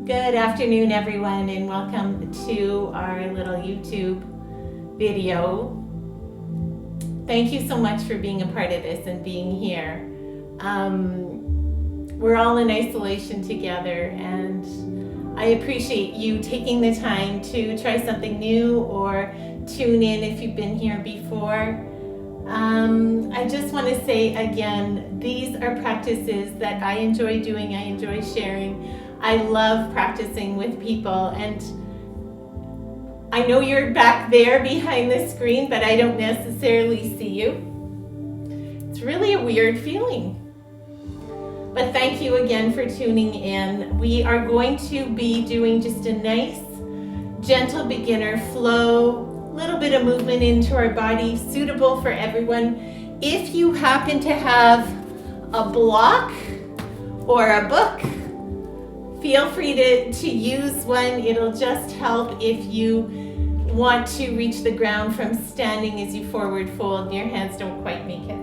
Good afternoon, everyone, and welcome to our little YouTube video. Thank you so much for being a part of this and being here. We're all in isolation together, and I appreciate you taking the time to try something new or tune in if you've been here before. I just want to say again, these are practices that I enjoy doing, I enjoy sharing. I love practicing with people, and I know you're back there behind the screen, but I don't necessarily see you. It's really a weird feeling. But thank you again for tuning in. We are going to be doing just a nice, gentle beginner flow, little bit of movement into our body, suitable for everyone. If you happen to have a block or a book, feel free to use one. It'll just help if you want to reach the ground from standing as you forward fold and your hands don't quite make it.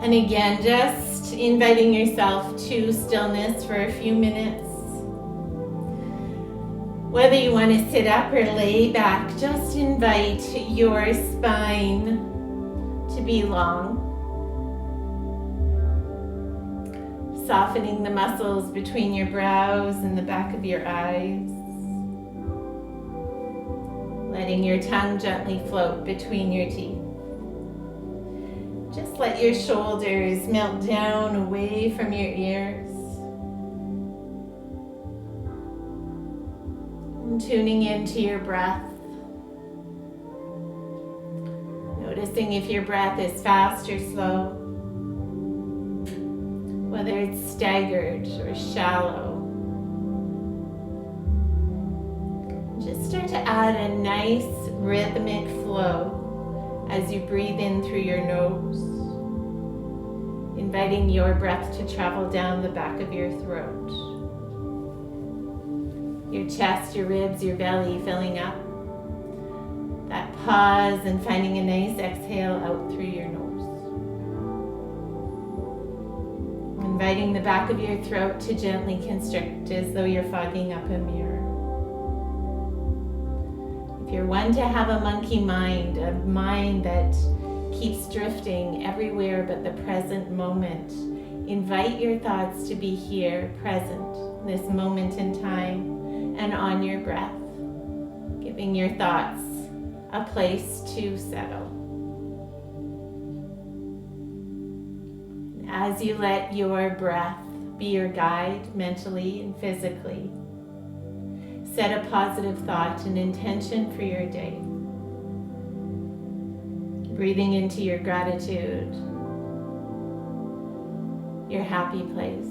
And again, just inviting yourself to stillness for a few minutes. Whether you want to sit up or lay back, just invite your spine to be long. Softening the muscles between your brows and the back of your eyes. Letting your tongue gently float between your teeth. Just let your shoulders melt down away from your ears. And tuning into your breath. Noticing if your breath is fast or slow. Whether it's staggered or shallow. Just start to add a nice rhythmic flow as you breathe in through your nose, inviting your breath to travel down the back of your throat. Your chest, your ribs, your belly filling up. That pause and finding a nice exhale out through your nose. Inviting the back of your throat to gently constrict as though you're fogging up a mirror. If you're one to have a monkey mind, a mind that keeps drifting everywhere but the present moment, invite your thoughts to be here, present, this moment in time, and on your breath, giving your thoughts a place to settle. As you let your breath be your guide mentally and physically, set a positive thought and intention for your day. Breathing into your gratitude, your happy place.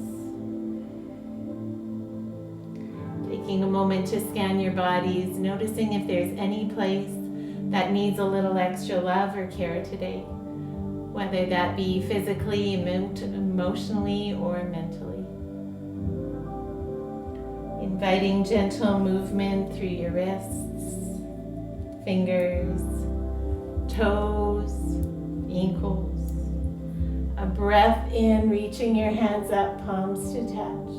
Taking a moment to scan your bodies, noticing if there's any place that needs a little extra love or care today. Whether that be physically, emotionally, or mentally. Inviting gentle movement through your wrists, fingers, toes, ankles. A breath in, reaching your hands up, palms to touch.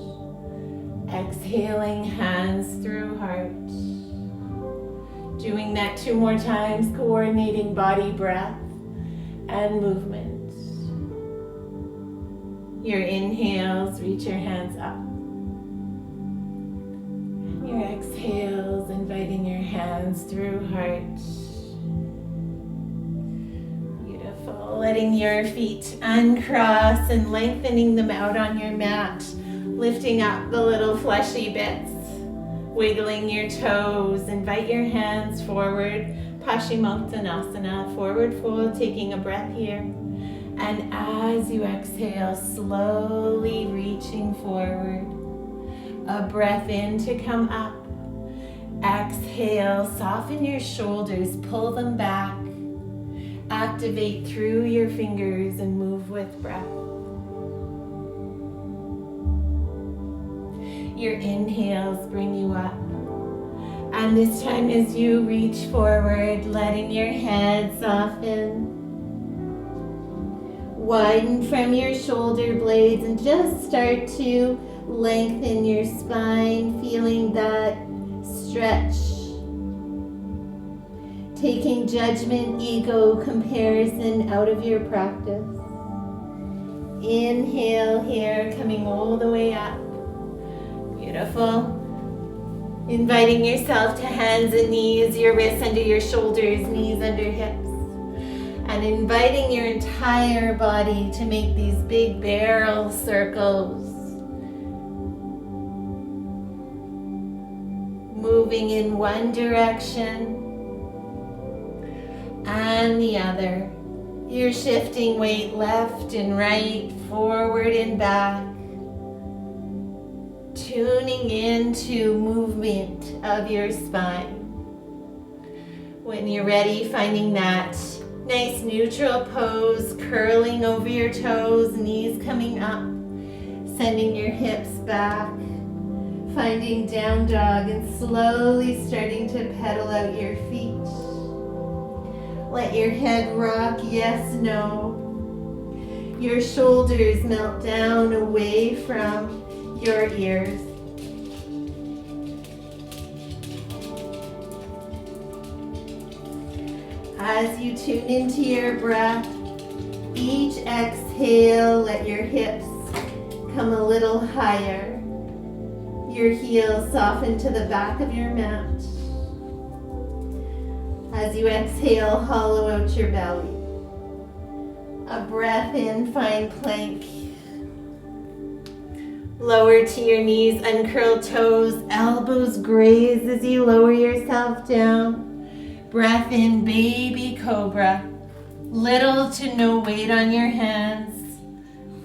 Exhaling, hands through heart. Doing that 2 more times, coordinating body breath and movement. Your inhales, reach your hands up. And your exhales, inviting your hands through heart. Beautiful. Letting your feet uncross and lengthening them out on your mat. Lifting up the little fleshy bits. Wiggling your toes. Invite your hands forward. Paschimottanasana, forward fold, taking a breath here. And as you exhale, slowly reaching forward. A breath in to come up. Exhale, soften your shoulders, pull them back. Activate through your fingers and move with breath. Your inhales bring you up. And this time as you reach forward, letting your head soften. Widen from your shoulder blades and just start to Lengthen your spine, feeling that stretch. Taking judgment, ego, comparison out of your practice. Inhale here, coming all the way up. Beautiful. Inviting yourself to hands and knees, your wrists under your shoulders, knees under hips. And inviting your entire body to make these big barrel circles. Moving in one direction and the other. You're shifting weight left and right, forward and back. Tuning into movement of your spine. When you're ready, finding that nice neutral pose, curling over your toes, knees coming up, sending your hips back, finding down dog and slowly starting to pedal out your feet. Let your head rock, yes, no. Your shoulders melt down away from your ears. As you tune into your breath, each exhale, let your hips come a little higher. Your heels soften to the back of your mat. As you exhale, hollow out your belly. A breath in, find plank. Lower to your knees, uncurl toes, elbows graze as you lower yourself down. Breath in, baby cobra. Little to no weight on your hands.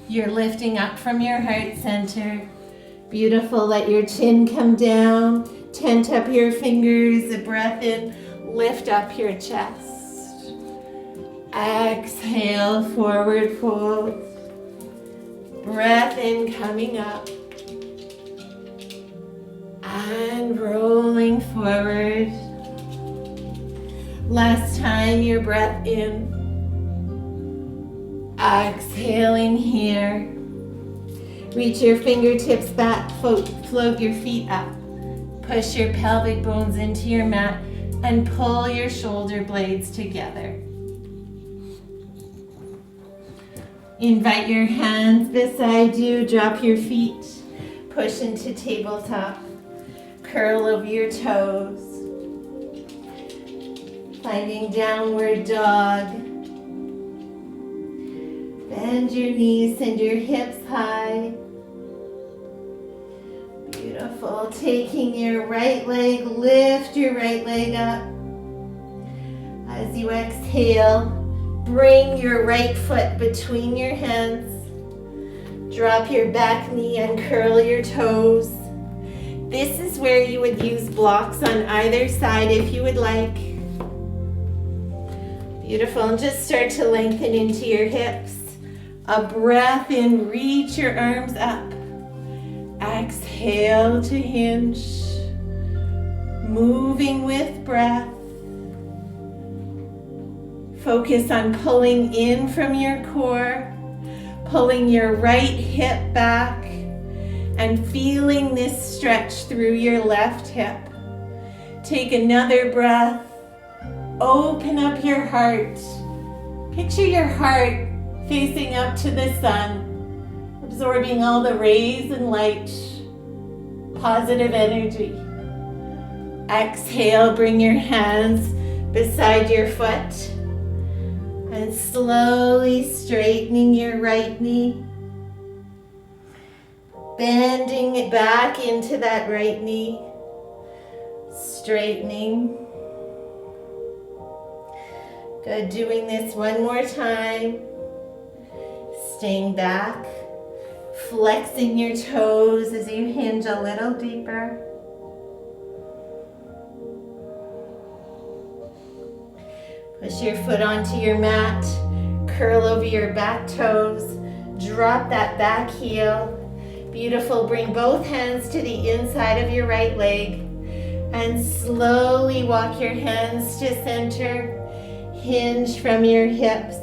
You're lifting up from your heart center. Beautiful, let your chin come down. Tent up your fingers, a breath in, lift up your chest. Exhale, forward fold. Breath in, coming up. And rolling forward. Last time, your breath in. Exhaling here. Reach your fingertips back, float your feet up. Push your pelvic bones into your mat and pull your shoulder blades together. Invite your hands beside you, drop your feet, push into tabletop, curl over your toes. Finding downward dog. Bend your knees, send your hips high. Beautiful. Taking your right leg, lift your right leg up. As you exhale, bring your right foot between your hands. Drop your back knee and curl your toes. This is where you would use blocks on either side if you would like. Beautiful. And just start to lengthen into your hips. A breath in, reach your arms up. Exhale to hinge. Moving with breath. Focus on pulling in from your core, pulling your right hip back, and feeling this stretch through your left hip. Take another breath. Open up your heart. Picture your heart facing up to the sun, absorbing all the rays and light, positive energy. Exhale, bring your hands beside your foot and slowly straightening your right knee. Bending it back into that right knee, straightening. Good, doing this one more time. Staying back, flexing your toes as you hinge a little deeper. Push your foot onto your mat, curl over your back toes, drop that back heel. Beautiful, bring both hands to the inside of your right leg and slowly walk your hands to center, hinge from your hips.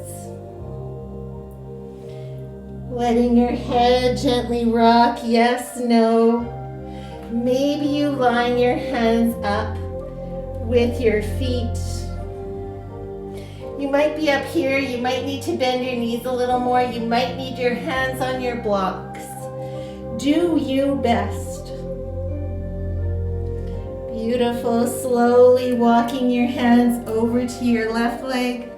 Letting your head gently rock, yes, no. Maybe you line your hands up with your feet. You might be up here, you might need to bend your knees a little more, you might need your hands on your blocks. Do you best. Beautiful, slowly walking your hands over to your left leg.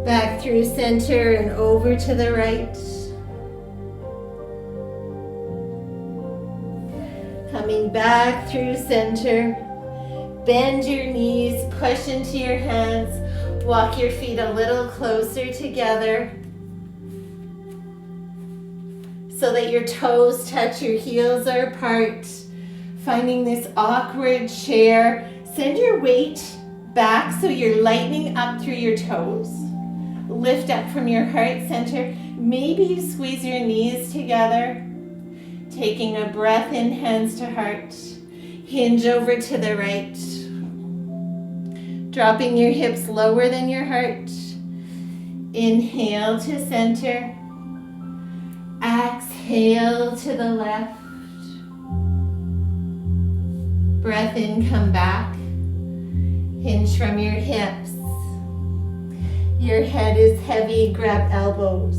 Back through center and over to the right. Coming back through center. Bend your knees, push into your hands. Walk your feet a little closer together so that your toes touch, your heels are apart. Finding this awkward chair. Send your weight back so you're lightening up through your toes. Lift up from your heart center. Maybe you squeeze your knees together. Taking a breath in, hands to heart. Hinge over to the right. Dropping your hips lower than your heart. Inhale to center. Exhale to the left. Breath in, come back. Hinge from your hips. Your head is heavy, grab elbows.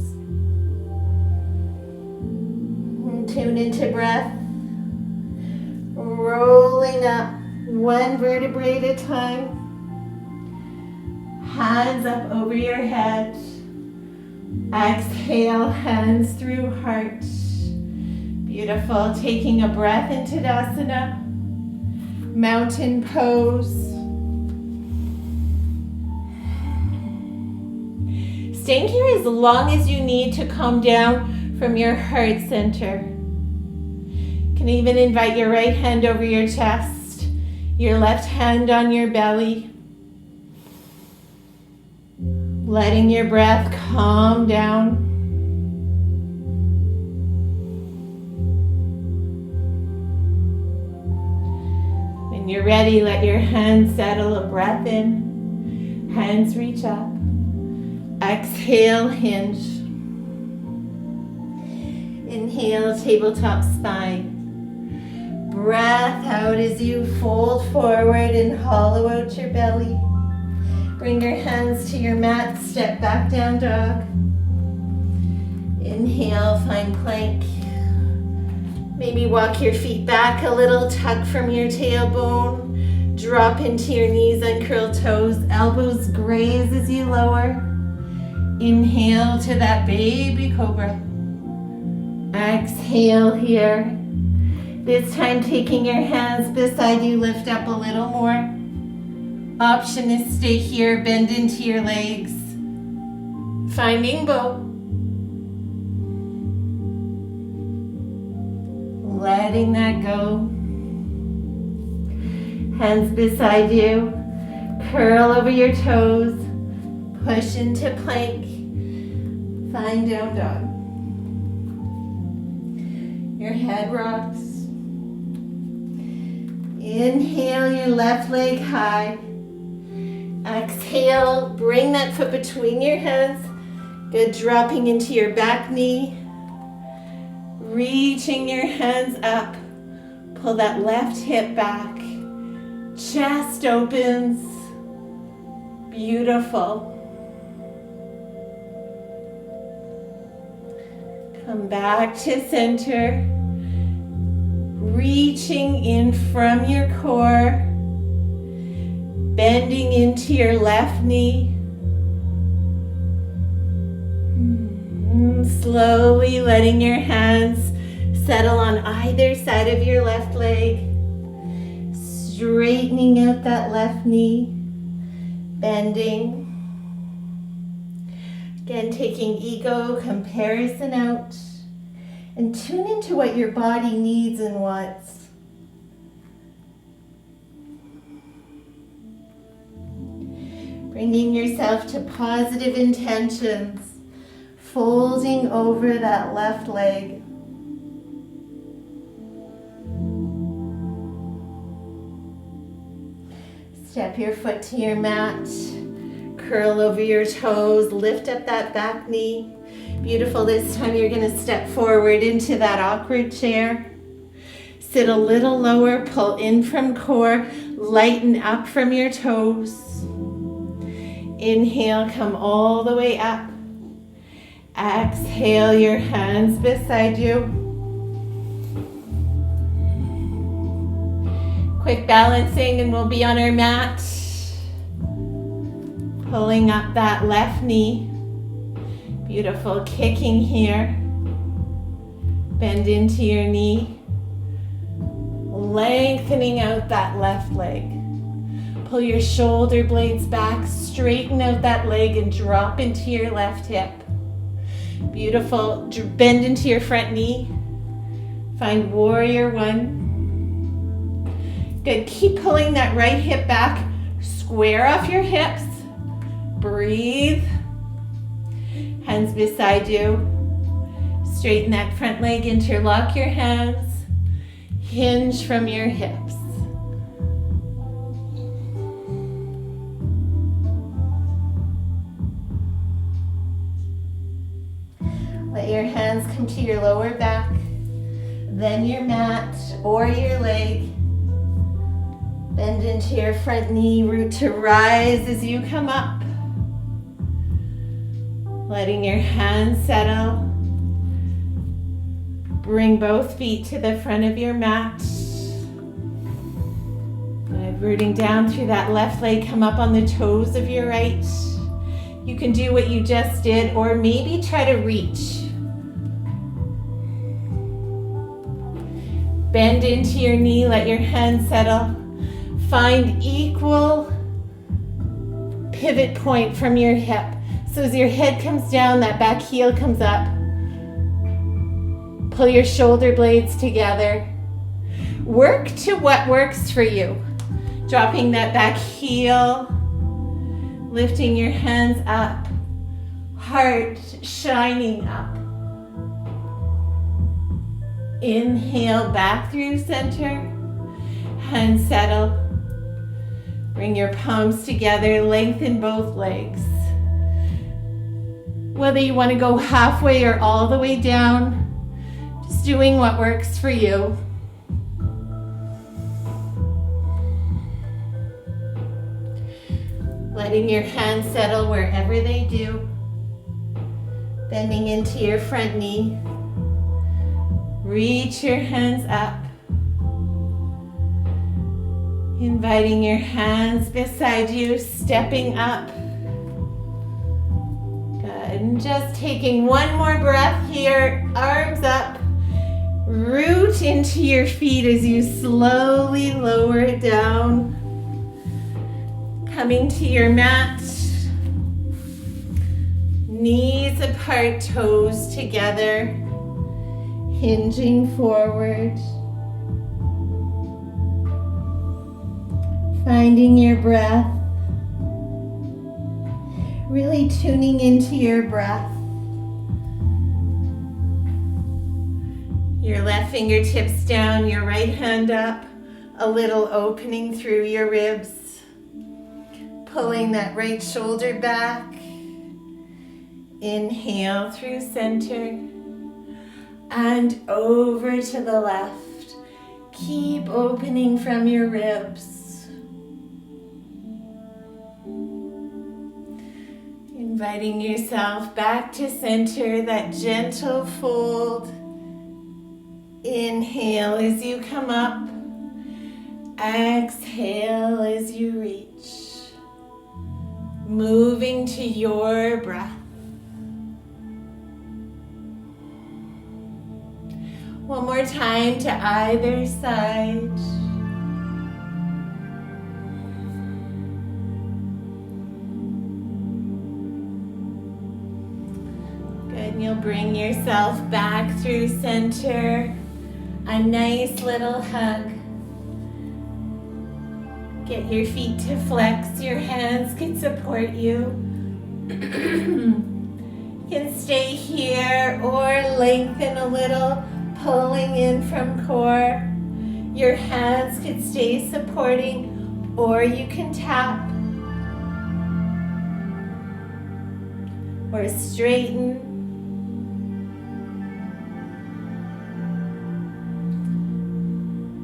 Tune into breath. Rolling up one vertebrae at a time. Hands up over your head. Exhale, hands through heart. Beautiful. Taking a breath into Tadasana. Mountain pose. Staying here as long as you need to calm down from your heart center. You can even invite your right hand over your chest, your left hand on your belly. Letting your breath calm down. When you're ready, let your hands settle, a breath in. Hands reach up. Exhale, hinge. Inhale, tabletop spine. Breath out as you fold forward and hollow out your belly. Bring your hands to your mat, step back down dog. Inhale, find plank. Maybe walk your feet back a little, tuck from your tailbone. Drop into your knees, uncurl toes, elbows graze as you lower. Inhale to that baby cobra. Exhale here. This time taking your hands beside you, lift up a little more. Option is stay here, bend into your legs. Finding bow. Letting that go. Hands beside you. Curl over your toes. Push into plank. Find down dog. Your head rocks. Inhale your left leg high. Exhale, bring that foot between your hands. Good, dropping into your back knee. Reaching your hands up. Pull that left hip back. Chest opens. Beautiful. Come back to center. Reaching in from your core. Bending into your left knee. Slowly letting your hands settle on either side of your left leg. Straightening out that left knee. Bending. Again, taking ego, comparison out. And tune into what your body needs and wants. Bringing yourself to positive intentions. Folding over that left leg. Step your foot to your mat. Curl over your toes, lift up that back knee. Beautiful. This time you're going to step forward into that awkward chair. Sit a little lower, pull in from core, lighten up from your toes. Inhale, come all the way up. Exhale, your hands beside you. Quick balancing and we'll be on our mat. Pulling up that left knee. Beautiful, kicking here. Bend into your knee. Lengthening out that left leg. Pull your shoulder blades back, straighten out that leg and drop into your left hip. Beautiful, bend into your front knee. Find warrior one. Good, keep pulling that right hip back. Square off your hips. Breathe. Hands beside you. Straighten that front leg, interlock your hands. Hinge from your hips. Let your hands come to your lower back, then your mat or your leg. Bend into your front knee, root to rise as you come up. Letting your hands settle. Bring both feet to the front of your mat. Good. Rooting down through that left leg, come up on the toes of your right. You can do what you just did, or maybe try to reach. Bend into your knee, let your hands settle. Find equal pivot point from your hip. So as your head comes down, that back heel comes up. Pull your shoulder blades together. Work to what works for you. Dropping that back heel, lifting your hands up, heart shining up. Inhale back through center, hands settle. Bring your palms together, lengthen both legs. Whether you want to go halfway or all the way down, just doing what works for you. Letting your hands settle wherever they do. Bending into your front knee. Reach your hands up. Inviting your hands beside you, stepping up. Good, and just taking one more breath here, arms up. Root into your feet as you slowly lower it down. Coming to your mat. Knees apart, toes together. Hinging forward. Finding your breath. Really tuning into your breath. Your left fingertips down, your right hand up, a little opening through your ribs. Pulling that right shoulder back. Inhale through center. And over to the left. Keep opening from your ribs. Inviting yourself back to center, that gentle fold. Inhale as you come up. Exhale as you reach. Moving to your breath. One more time to either side. Good, and you'll bring yourself back through center. A nice little hug. Get your feet to flex, your hands can support you. You can stay here or lengthen a little. Pulling in from core. Your hands could stay supporting, or you can tap. or straighten.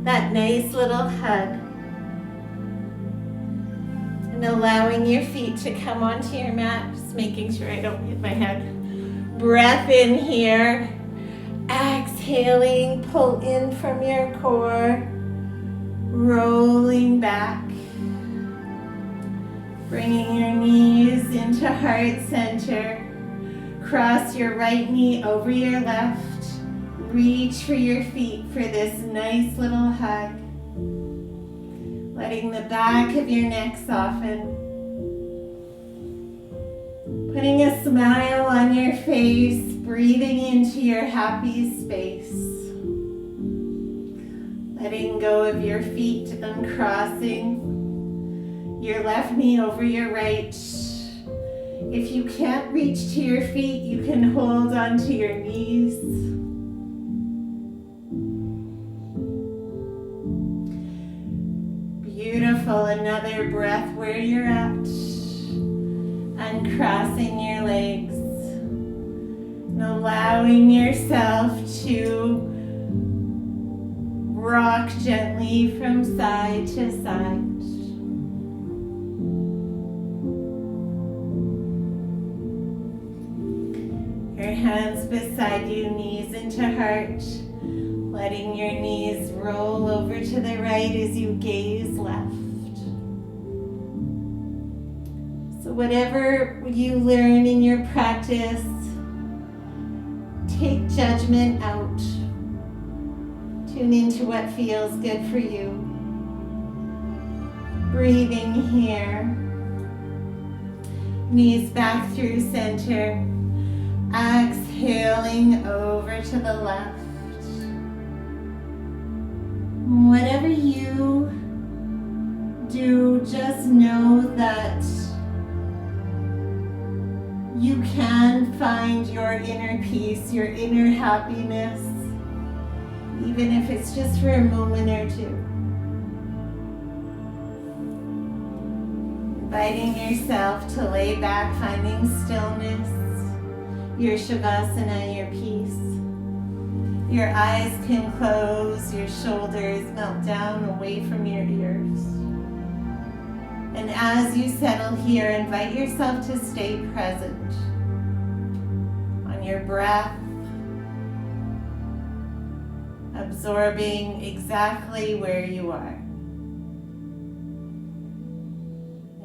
That nice little hug. And allowing your feet to come onto your mat, just making sure I don't hit my head. Breath in here. Exhaling, pull in from your core. Rolling back. Bringing your knees into heart center. Cross your right knee over your left. Reach for your feet for this nice little hug. Letting the back of your neck soften. Putting a smile on your face, breathing into your happy space. Letting go of your feet, uncrossing your left knee over your right. If you can't reach to your feet, you can hold onto your knees. Beautiful, another breath where you're at. Uncrossing your legs. And allowing yourself to rock gently from side to side. Your hands beside you, knees into heart. Letting your knees roll over to the right as you gaze left. So whatever you learn in your practice, take judgment out. Tune into what feels good for you. Breathing here. Knees back through center. Exhaling over to the left. Whatever you do, just know that you can find your inner peace, your inner happiness, even if it's just for a moment or two. Inviting yourself to lay back, finding stillness, your shavasana, your peace. Your eyes can close, your shoulders melt down away from your ears. And as you settle here, invite yourself to stay present on your breath, absorbing exactly where you are.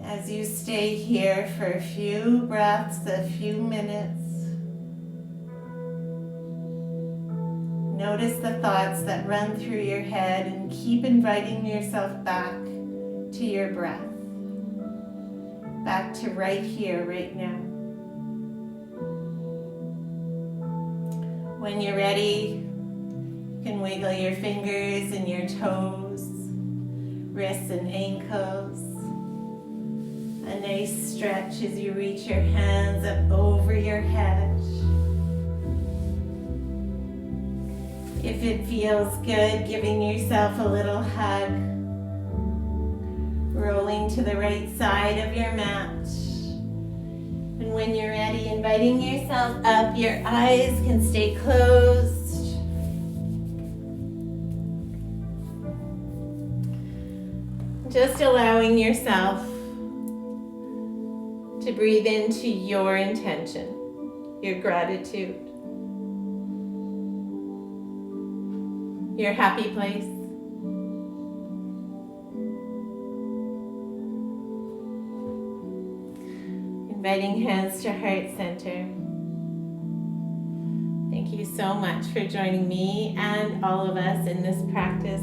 As you stay here for a few breaths, a few minutes, notice the thoughts that run through your head and keep inviting yourself back to your breath. Back to right here, right now. When you're ready, you can wiggle your fingers and your toes, wrists and ankles. A nice stretch as you reach your hands up over your head. If it feels good, giving yourself a little hug. Rolling to the right side of your mat. And when you're ready, inviting yourself up. Your eyes can stay closed. Just allowing yourself to breathe into your intention, your gratitude, your happy place. Inviting hands to heart center. Thank you so much for joining me and all of us in this practice.